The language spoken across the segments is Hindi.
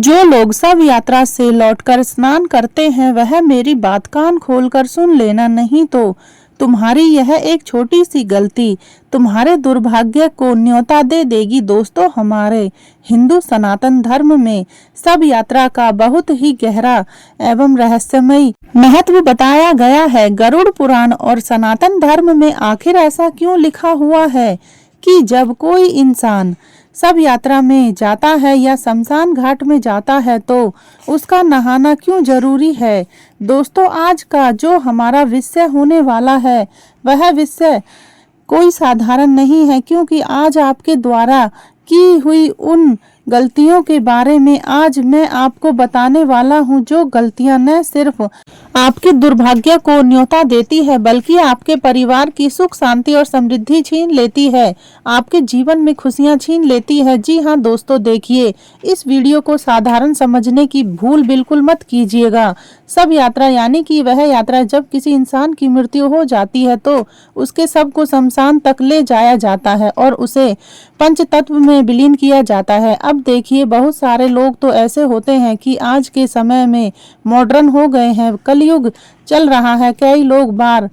जो लोग सब यात्रा से लौटकर स्नान करते हैं वह मेरी बात कान खोलकर सुन लेना, नहीं तो तुम्हारी यह एक छोटी सी गलती तुम्हारे दुर्भाग्य को न्योता दे देगी। दोस्तों, हमारे हिंदू सनातन धर्म में सब यात्रा का बहुत ही गहरा एवं रहस्यमयी महत्व बताया गया है। गरुड़ पुराण और सनातन धर्म में आखिर ऐसा क्यों लिखा हुआ है कि जब कोई इंसान सब यात्रा में जाता है या शमशान घाट में जाता है तो उसका नहाना क्यों जरूरी है। दोस्तों, आज का जो हमारा विषय होने वाला है वह विषय कोई साधारण नहीं है, क्योंकि आज आपके द्वारा की हुई उन गलतियों के बारे में आज मैं आपको बताने वाला हूं, जो गलतियां न सिर्फ आपके दुर्भाग्य को न्योता देती है बल्कि आपके परिवार की सुख शांति और समृद्धि छीन लेती है, आपके जीवन में खुशियां छीन लेती है। जी हां दोस्तों, देखिए, इस वीडियो को साधारण समझने की भूल बिल्कुल मत कीजिएगा। सब यात्रा यानी कि वह यात्रा जब किसी इंसान की मृत्यु हो जाती है तो उसके शव को शमशान तक ले जाया जाता है और उसे पंच तत्व में विलीन किया जाता है। अब देखिए, बहुत सारे लोग तो ऐसे होते हैं कि आज के समय में मॉडर्न हो गए हैं, कलयुग चल रहा है। कई लोग बार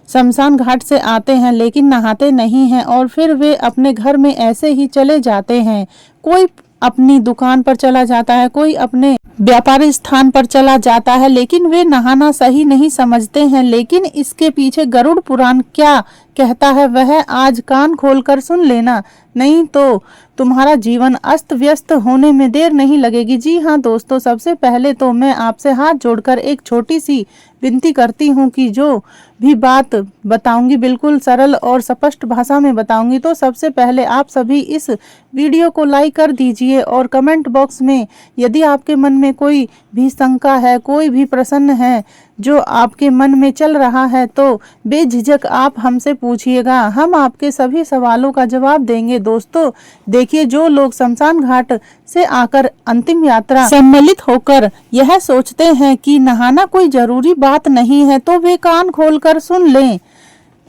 शमशान घाट से आते हैं लेकिन नहाते नहीं हैं और फिर वे अपने घर में ऐसे ही चले जाते हैं। कोई अपनी दुकान पर चला जाता है, कोई अपने व्यापारी स्थान पर चला जाता है, लेकिन वे नहाना सही नहीं समझते हैं। लेकिन इसके पीछे गरुड़ पुराण क्या कहता है वह आज कान खोलकर सुन लेना, नहीं तो तुम्हारा जीवन अस्त व्यस्त होने में देर नहीं लगेगी। जी हाँ दोस्तों, सबसे पहले तो मैं आपसे हाथ जोड़कर एक छोटी सी विनती करती हूँ कि जो भी बात बताऊंगी बिल्कुल सरल और स्पष्ट भाषा में बताऊंगी। तो सबसे पहले आप सभी इस वीडियो को लाइक कर दीजिए और कमेंट बॉक्स में यदि आपके मन में कोई भी शंका है, कोई भी प्रश्न है जो आपके मन में चल रहा है तो बेझिझक आप हमसे पूछिएगा, हम आपके सभी सवालों का जवाब देंगे। दोस्तों देखिए, जो लोग शमशान घाट से आकर अंतिम यात्रा सम्मिलित होकर यह सोचते हैं कि नहाना कोई जरूरी बात नहीं है तो वे कान खोलकर सुन लें,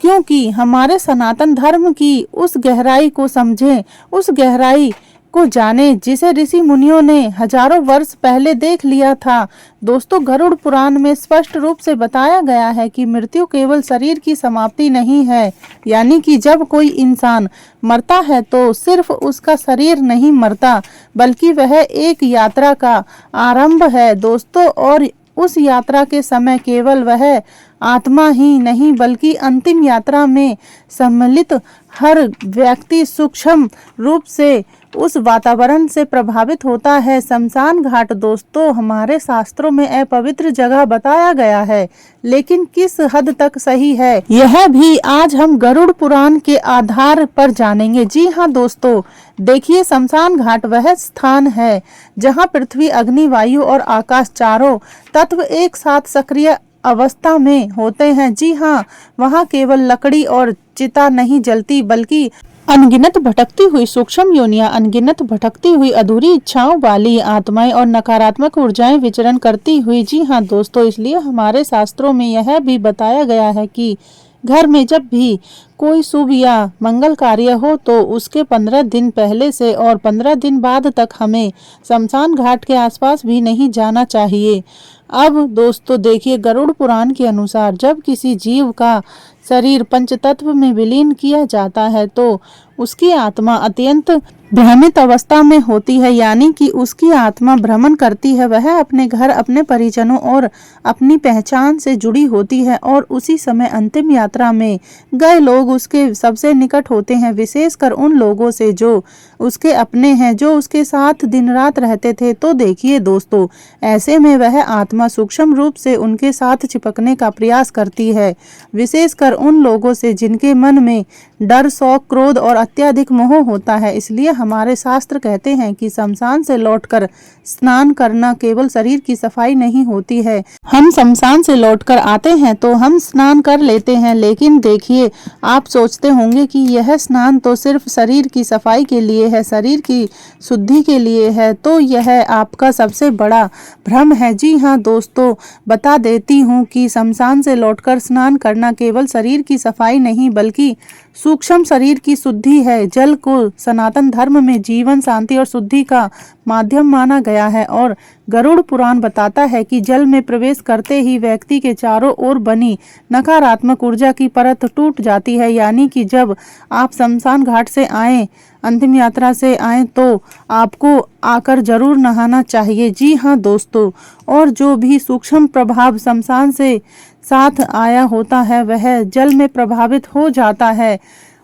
क्योंकि हमारे सनातन धर्म की उस गहराई को समझें, उस गहराई को जाने जिसे ऋषि मुनियों ने हजारों वर्ष पहले देख लिया था। दोस्तों, गरुड़ पुराण में स्पष्ट रूप से बताया गया है कि मृत्यु केवल शरीर की समाप्ति नहीं है, यानी कि जब कोई इंसान मरता है तो सिर्फ उसका शरीर नहीं मरता बल्कि वह एक यात्रा का आरंभ है। दोस्तों, और उस यात्रा के समय केवल वह आत्मा ही नहीं बल्कि अंतिम यात्रा में सम्मिलित हर व्यक्ति सूक्ष्म रूप से उस वातावरण से प्रभावित होता है। शमशान घाट दोस्तों हमारे शास्त्रों में अपवित्र जगह बताया गया है, लेकिन किस हद तक सही है यह भी आज हम गरुड़ पुराण के आधार पर जानेंगे। जी हाँ दोस्तों, देखिए, शमशान घाट वह स्थान है जहाँ पृथ्वी, अग्नि, वायु और आकाश चारों तत्व एक साथ सक्रिय अवस्था में होते हैं। जी हाँ, वहाँ केवल लकड़ी और चिता नहीं जलती बल्कि अनगिनत भटकती हुई सूक्ष्म योनियां, अनगिनत भटकती हुई अधूरी इच्छाओं वाली आत्माएं और नकारात्मक ऊर्जाएं विचरण करती हुई। जी हाँ दोस्तों, इसलिए हमारे शास्त्रों में यह भी बताया गया है कि घर में जब भी कोई शुभ या मंगल कार्य हो तो उसके 15 दिन पहले से और 15 दिन बाद तक हमें शमशान घाट के आसपास भी नहीं जाना चाहिए। अब दोस्तों देखिए, गरुड़ पुराण के अनुसार जब किसी जीव का शरीर पंचतत्व में विलीन किया जाता है तो उसकी आत्मा अत्यंत भ्रमित अवस्था में होती है, यानी कि उसकी आत्मा भ्रमण करती है। वह अपने घर, अपने परिजनों और अपनी पहचान से जुड़ी होती है और उसी समय अंतिम यात्रा में गए लोग उसके सबसे निकट होते हैं, विशेषकर उन लोगों से जो उसके अपने हैं, जो उसके साथ दिन रात रहते थे। तो देखिए दोस्तों, ऐसे में वह आत्मा सूक्ष्म रूप से उनके साथ चिपकने का प्रयास करती है, विशेषकर उन लोगों से जिनके मन में डर, शौक, क्रोध और अत्यधिक मोह होता है। इसलिए हमारे शास्त्र कहते हैं कि शमशान से लौटकर स्नान करना केवल शरीर की सफाई नहीं होती है। हम शमशान से लौटकर आते हैं तो हम स्नान कर लेते हैं, लेकिन देखिए आप सोचते होंगे कि यह स्नान तो सिर्फ शरीर की सफाई के लिए है, शरीर की शुद्धि के लिए है, तो यह आपका सबसे बड़ा भ्रम है। जी हाँ दोस्तों, बता देती हूँ कि शमशान से लौटकर स्नान करना केवल शरीर की सफाई नहीं बल्कि सूक्ष्म शरीर की शुद्धि है। जल को सनातन धर्म में जीवन, शांति और शुद्धि का माध्यम माना गया है और गरुड़ पुराण बताता है कि जल में प्रवेश करते ही व्यक्ति के चारों ओर बनी नकारात्मक ऊर्जा की परत टूट जाती है। यानी कि जब आप शमशान घाट से आए, अंतिम यात्रा से आए, तो आपको आकर जरूर नहाना चाहिए। जी हाँ दोस्तों, और जो भी सूक्ष्म प्रभाव शमशान से साथ आया होता है वह जल में प्रभावित हो जाता है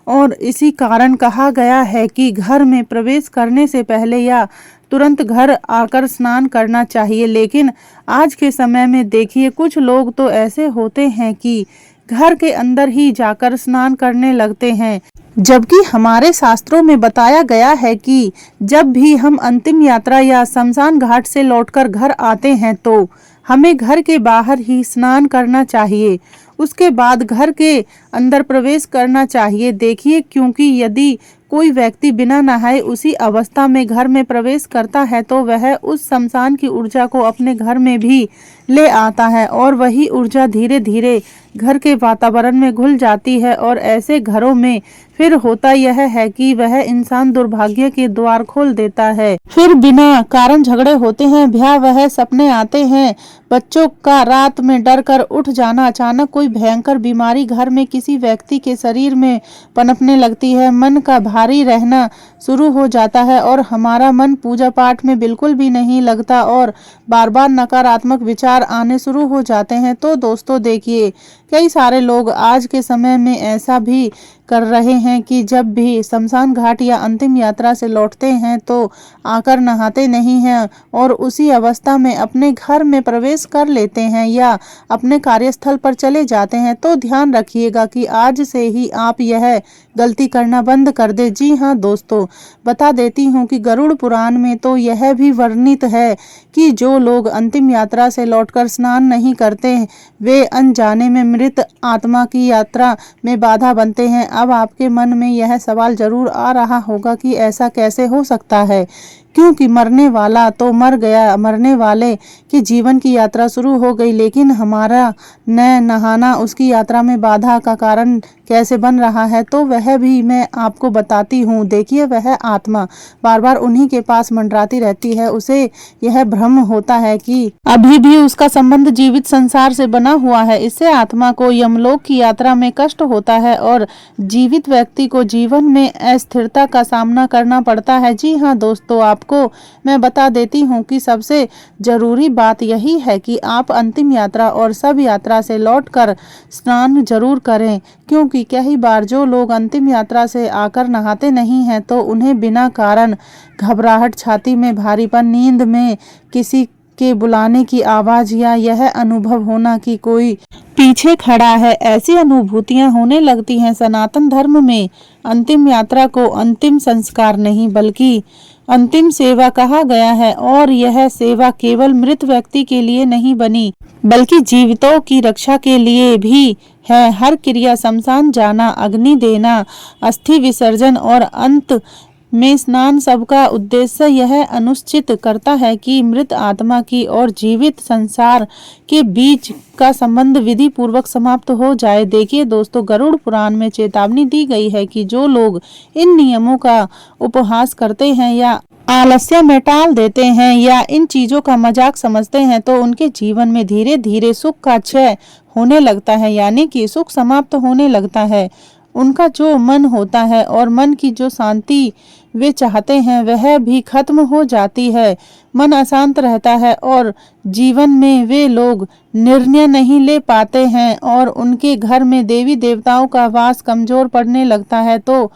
और इसी कारण कहा गया है कि घर में प्रवेश करने से पहले या तुरंत घर आकर स्नान करना चाहिए। लेकिन आज के समय में देखिए, कुछ लोग तो ऐसे होते हैं कि घर के अंदर ही जाकर स्नान करने लगते हैं, जबकि हमारे शास्त्रों में बताया गया है कि जब भी हम अंतिम यात्रा या शमशान घाट से लौटकर घर आते हैं तो हमें घर के बाहर ही स्नान करना चाहिए, उसके बाद घर के अंदर प्रवेश करना चाहिए। देखिए, क्योंकि यदि कोई व्यक्ति बिना नहाए उसी अवस्था में घर में प्रवेश करता है तो वह उस शमशान की ऊर्जा को अपने घर में भी ले आता है और वही ऊर्जा धीरे धीरे घर के वातावरण में घुल जाती है और ऐसे घरों में फिर होता यह है कि वह इंसान दुर्भाग्य के द्वार खोल देता है। फिर बिना कारण झगड़े होते हैं, भयावह सपने आते हैं, बच्चों का रात में डर कर उठ जाना, अचानक कोई भयंकर बीमारी घर में किसी व्यक्ति के शरीर में पनपने लगती है, मन का भारी रहना शुरू हो जाता है और हमारा मन पूजा पाठ में बिल्कुल भी नहीं लगता और बार बार नकारात्मक विचार आने शुरू हो जाते हैं। तो दोस्तों देखिए, कई सारे लोग आज के समय में ऐसा भी कर रहे हैं कि जब भी शमशान घाट या अंतिम यात्रा से लौटते हैं तो आकर नहाते नहीं हैं और उसी अवस्था में अपने घर में प्रवेश कर लेते हैं या अपने कार्यस्थल पर चले जाते हैं। तो ध्यान रखिएगा कि आज से ही आप यह गलती करना बंद कर दे। जी हाँ दोस्तों, बता देती हूँ कि गरुड़ पुराण में तो यह भी वर्णित है कि जो लोग अंतिम यात्रा से लौटकर स्नान नहीं करते वे अनजाने में मृत आत्मा की यात्रा में बाधा बनते हैं। अब आपके मन में यह सवाल जरूर आ रहा होगा कि ऐसा कैसे हो सकता है, क्योंकि मरने वाला तो मर गया, मरने वाले की जीवन की यात्रा शुरू हो गई, लेकिन हमारा न नहाना उसकी यात्रा में बाधा का कारण कैसे बन रहा है। तो वह भी मैं आपको बताती हूँ। देखिए, वह आत्मा बार बार उन्हीं के पास मंडराती रहती है, उसे यह भ्रम होता है कि अभी भी उसका संबंध जीवित संसार से बना हुआ है। इससे आत्मा को यमलोक की यात्रा में कष्ट होता है और जीवित व्यक्ति को जीवन में अस्थिरता का सामना करना पड़ता है। जी हाँ दोस्तों, आपको मैं बता देती हूँ कि सबसे जरूरी बात यही है कि आप अंतिम यात्रा और सब यात्रा से लौटकर स्नान जरूर करें, क्योंकि कई बार जो लोग अंतिम यात्रा से आकर नहाते नहीं हैं तो उन्हें बिना कारण घबराहट, छाती में भारीपन, नींद में किसी के बुलाने की आवाज या यह अनुभव होना कि कोई पीछे खड़ा है, ऐसी अनुभूतियां होने लगती हैं। सनातन धर्म में अंतिम यात्रा को अंतिम संस्कार नहीं बल्कि अंतिम सेवा कहा गया है और यह सेवा केवल मृत व्यक्ति के लिए नहीं बनी बल्कि जीवितों की रक्षा के लिए भी है। हर क्रिया, शमशान जाना, अग्नि देना, अस्थि विसर्जन और अंत में स्नान, सबका उद्देश्य यह अनुचित करता है कि मृत आत्मा की और जीवित संसार के बीच का संबंध विधि पूर्वक समाप्त हो जाए। देखिए दोस्तों, गरुड़ पुराण में चेतावनी दी गई है कि जो लोग इन नियमों का उपहास करते हैं या आलस्य में टाल देते हैं या इन चीजों का मजाक समझते हैं तो उनके जीवन में धीरे धीरे सुख का क्षय होने लगता है, यानी कि सुख समाप्त होने लगता है। उनका जो मन होता है और मन की जो शांति वे चाहते हैं वह भी खत्म हो जाती है। मन अशांत रहता है और जीवन में वे लोग निर्णय नहीं ले पाते हैं और उनके घर में देवी देवताओं का वास कमजोर पड़ने लगता है। तो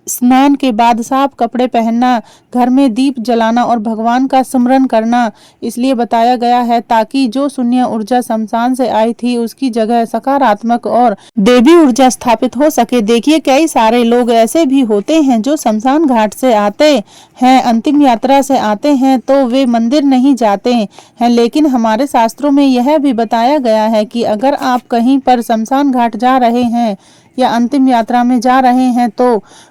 स्नान के बाद साफ कपड़े पहनना, घर में दीप जलाना और भगवान का स्मरण करना इसलिए बताया गया है ताकि जो शून्य ऊर्जा शमशान से आई थी उसकी जगह सकारात्मक और देवी ऊर्जा स्थापित हो सके। देखिए, कई सारे लोग ऐसे भी होते हैं जो शमशान घाट से आते हैं, अंतिम यात्रा से आते हैं तो वे मंदिर नहीं जाते हैं, लेकिन हमारे शास्त्रों में यह भी बताया गया है कि अगर आप कहीं पर शमशान घाट जा रहे हैं या अंतिम यात्रा में जा रहे हैं तो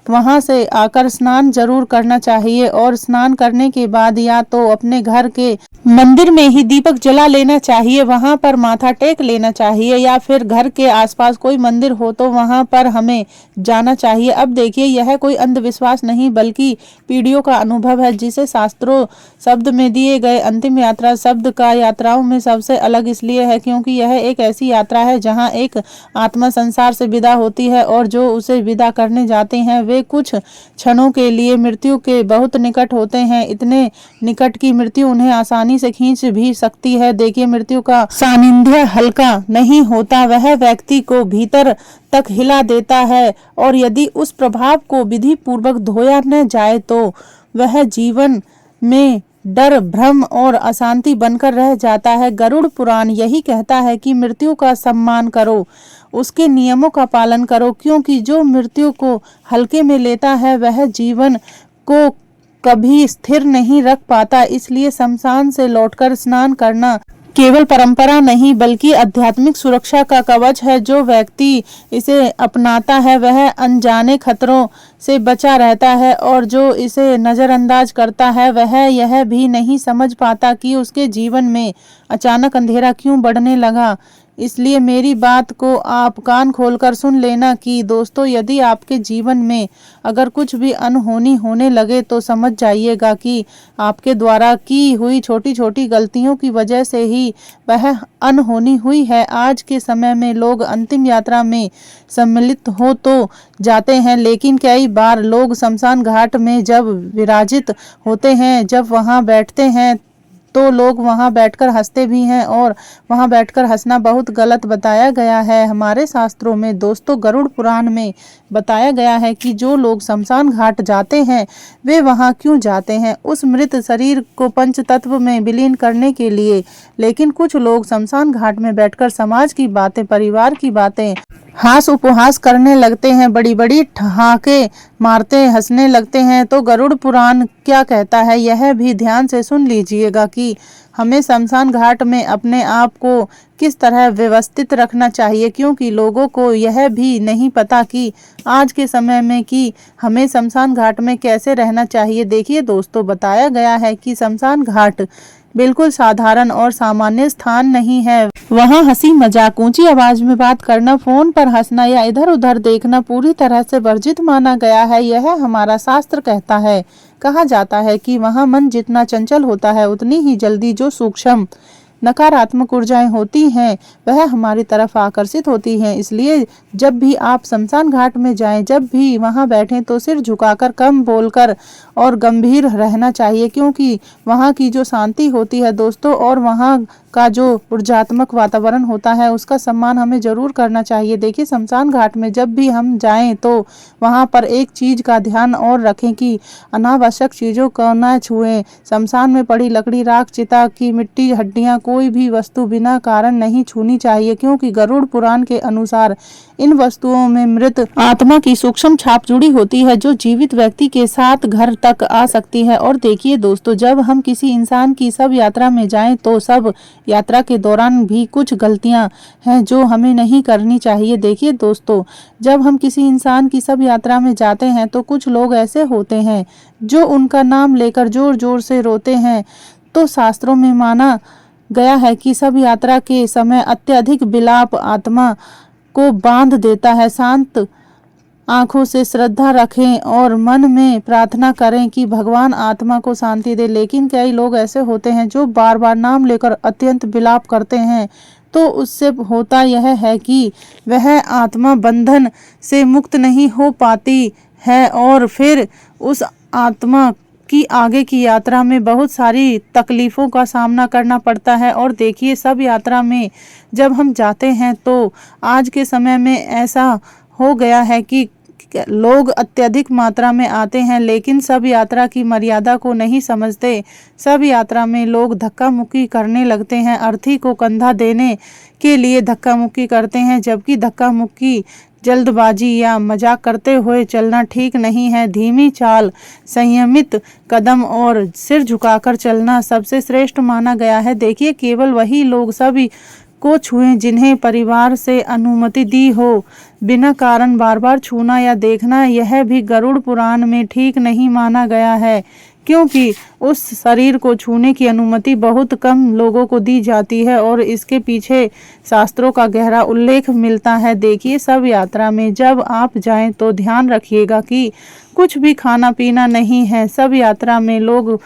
वहां से आकर स्नान जरूर करना चाहिए और स्नान करने के बाद या तो अपने घर के मंदिर में ही दीपक जला लेना चाहिए, वहां पर माथा टेक लेना चाहिए, या फिर घर के आसपास कोई मंदिर हो तो वहां पर हमें जाना चाहिए। अब देखिए, यह कोई अंधविश्वास नहीं बल्कि पीढ़ियों का अनुभव है, जिसे शास्त्रों शब्द में दिए गए अंतिम यात्रा शब्द का यात्राओं में सबसे अलग इसलिए है क्योंकि यह एक ऐसी यात्रा है जहां एक आत्मा संसार से विदा होती है और जो उसे विदा करने जाते हैं वे कुछ क्षणों के लिए मृत्यु के बहुत निकट होते हैं, इतने निकट की मृत्यु उन्हें आसानी से खींच भी सकती है। देखिए, मृत्यु का सानिध्य हल्का नहीं होता, वह व्यक्ति को भीतर तक हिला देता है और यदि उस प्रभाव को विधि पूर्वक धोया न जाए तो वह जीवन में डर, भ्रम और अशांति बनकर रह जाता है। गरुड़ पुराण यही कहता है कि मृत्यु का सम्मान करो, उसके नियमों का पालन करो, क्योंकि जो मृत्यु को हल्के में लेता है वह जीवन को कभी स्थिर नहीं रख पाता। इसलिए शमशान से लौटकर स्नान करना केवल परंपरा नहीं बल्कि आध्यात्मिक सुरक्षा का कवच है। जो व्यक्ति इसे अपनाता है वह अनजाने खतरों से बचा रहता है और जो इसे नजरअंदाज करता है वह यह भी नहीं समझ पाता कि उसके जीवन में अचानक अंधेरा क्यों बढ़ने लगा। इसलिए मेरी बात को आप कान खोलकर सुन लेना कि दोस्तों, यदि आपके जीवन में अगर कुछ भी अनहोनी होने लगे तो समझ जाइएगा कि आपके द्वारा की हुई छोटी छोटी गलतियों की वजह से ही वह अनहोनी हुई है। आज के समय में लोग अंतिम यात्रा में सम्मिलित हो तो जाते हैं, लेकिन कई बार लोग शमशान घाट में जब विराजित होते हैं, जब वहां बैठते हैं तो लोग वहां बैठकर हंसते भी हैं और वहां बैठकर हंसना बहुत गलत बताया गया है हमारे शास्त्रों में। दोस्तों, गरुड़ पुराण में बताया गया है कि जो लोग शमशान घाट जाते हैं वे वहां क्यों जाते हैं, उस मृत शरीर को पंच तत्व में विलीन करने के लिए। लेकिन कुछ लोग शमशान घाट में बैठकर समाज की बातें, परिवार की बातें, हास उपहास करने लगते हैं, बड़ी बड़ी ठहाके मारते हंसने लगते हैं। तो गरुड़ पुराण क्या कहता है यह भी ध्यान से सुन लीजिएगा कि हमें शमशान घाट में अपने आप को किस तरह व्यवस्थित रखना चाहिए, क्योंकि लोगों को यह भी नहीं पता कि आज के समय में कि हमें शमशान घाट में कैसे रहना चाहिए। देखिए दोस्तों, बताया गया है कि शमशान घाट बिल्कुल साधारण और सामान्य स्थान नहीं है। वहाँ हंसी मजाक, ऊंची आवाज में बात करना, फोन पर हंसना या इधर उधर देखना पूरी तरह से वर्जित माना गया है। यह हमारा शास्त्र कहता है। कहा जाता है कि वहाँ मन जितना चंचल होता है उतनी ही जल्दी जो सूक्ष्म नकारात्मक ऊर्जाएं होती हैं वह हमारी तरफ आकर्षित होती हैं। इसलिए जब भी आप शमशान घाट में जाएं, जब भी वहां बैठें तो सिर झुकाकर, कम बोलकर और गंभीर रहना चाहिए, क्योंकि वहां की जो शांति होती है दोस्तों और वहां का जो ऊर्जात्मक वातावरण होता है उसका सम्मान हमें जरूर करना चाहिए। देखिए, शमशान घाट में जब भी हम जाएं तो वहां पर एक चीज का ध्यान और रखें कि अनावश्यक चीजों को न छुएं। शमशान में पड़ी लकड़ी, राख, चिता की मिट्टी, हड्डियां, कोई भी वस्तु बिना कारण नहीं छूनी चाहिए, क्योंकि गरुड़ पुराण के अनुसार इन वस्तुओं में मृत आत्मा की सूक्ष्म छाप जुड़ी होती है जो जीवित व्यक्ति के साथ घर तक आ सकती है। और देखिए दोस्तों, जब हम किसी इंसान की शव यात्रा में जाएं तो शव यात्रा के दौरान भी कुछ गलतियां हैं जो हमें नहीं करनी चाहिए। देखिए दोस्तों, जब हम किसी इंसान की शव यात्रा में जाते हैं तो कुछ लोग ऐसे होते हैं जो उनका नाम लेकर जोर जोर से रोते हैं। तो शास्त्रों में माना गया है कि शव यात्रा के समय अत्यधिक विलाप आत्मा को बांध देता है। शांत आंखों से श्रद्धा रखें और मन में प्रार्थना करें कि भगवान आत्मा को शांति दे। लेकिन कई लोग ऐसे होते हैं जो बार बार नाम लेकर अत्यंत विलाप करते हैं, तो उससे होता यह है कि वह आत्मा बंधन से मुक्त नहीं हो पाती है और फिर उस आत्मा की आगे की यात्रा में बहुत सारी तकलीफों का सामना करना पड़ता है। और देखिए, सब यात्रा में जब हम जाते हैं तो आज के समय में ऐसा हो गया है कि लोग अत्यधिक मात्रा में आते हैं लेकिन सब यात्रा की मर्यादा को नहीं समझते। सब यात्रा में लोग धक्का मुक्की करने लगते हैं, अर्थी को कंधा देने के लिए धक्का मुक्की करते हैं, जबकि धक्का मुक्की, जल्दबाजी या मजाक करते हुए चलना ठीक नहीं है। धीमी चाल, संयमित कदम और सिर झुकाकर चलना सबसे श्रेष्ठ माना गया है। देखिए, केवल वही लोग सभी को छुएं जिन्हें परिवार से अनुमति दी हो। बिना कारण बार बार छूना या देखना यह भी गरुड़ पुराण में ठीक नहीं माना गया है, क्योंकि उस शरीर को छूने की अनुमति बहुत कम लोगों को दी जाती है और इसके पीछे शास्त्रों का गहरा उल्लेख मिलता है। देखिए, शव यात्रा में जब आप जाएं तो ध्यान रखिएगा कि कुछ भी खाना पीना नहीं है। शव यात्रा में लोग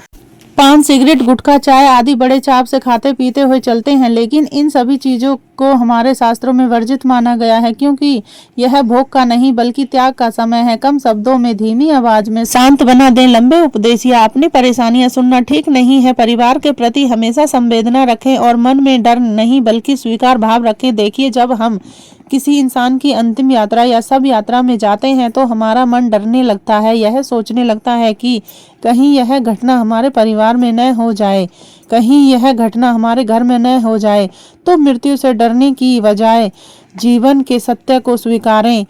पान, सिगरेट, गुटखा, चाय आदि बड़े चाव से खाते पीते हुए चलते हैं, लेकिन इन सभी चीजों को हमारे शास्त्रों में वर्जित माना गया है, क्योंकि यह भोग का नहीं बल्कि त्याग का समय है। कम शब्दों में, धीमी आवाज में शांत बना दें। लंबे उपदेश या अपनी परेशानियां सुनना ठीक नहीं है। परिवार के प्रति हमेशा संवेदना रखें और मन में डर नहीं बल्कि स्वीकार भाव रखें। देखिए, जब हम किसी इंसान की अंतिम यात्रा या शव यात्रा में जाते हैं तो हमारा मन डरने लगता है। यह सोचने लगता है कि कहीं यह घटना हमारे परिवार में न हो जाए, कहीं यह घटना हमारे घर में न हो जाए। तो मृत्यु से डरने की बजाय जीवन के सत्य को स्वीकारें,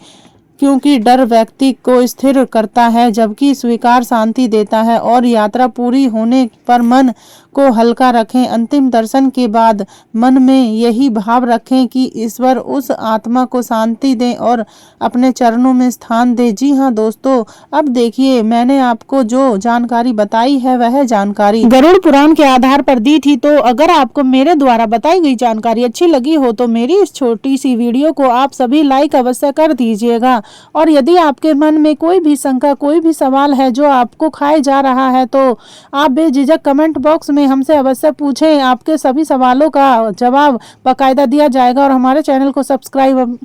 क्योंकि डर व्यक्ति को स्थिर करता है जबकि स्वीकार शांति देता है। और यात्रा पूरी होने पर मन को हल्का रखें। अंतिम दर्शन के बाद मन में यही भाव रखें कि ईश्वर उस आत्मा को शांति दें और अपने चरणों में स्थान दे। जी हाँ दोस्तों, अब देखिए, मैंने आपको जो जानकारी बताई है वह जानकारी गरुड़ पुराण के आधार पर दी थी। तो अगर आपको मेरे द्वारा बताई गई जानकारी अच्छी लगी हो तो मेरी इस छोटी सी वीडियो को आप सभी लाइक अवश्य कर दीजिएगा। और यदि आपके मन में कोई भी शंका, कोई भी सवाल है जो आपको खाए जा रहा है तो आप बेझिझक कमेंट बॉक्स में हमसे अवश्य पूछें। आपके सभी सवालों का जवाब बाकायदा दिया जाएगा और हमारे चैनल को सब्सक्राइब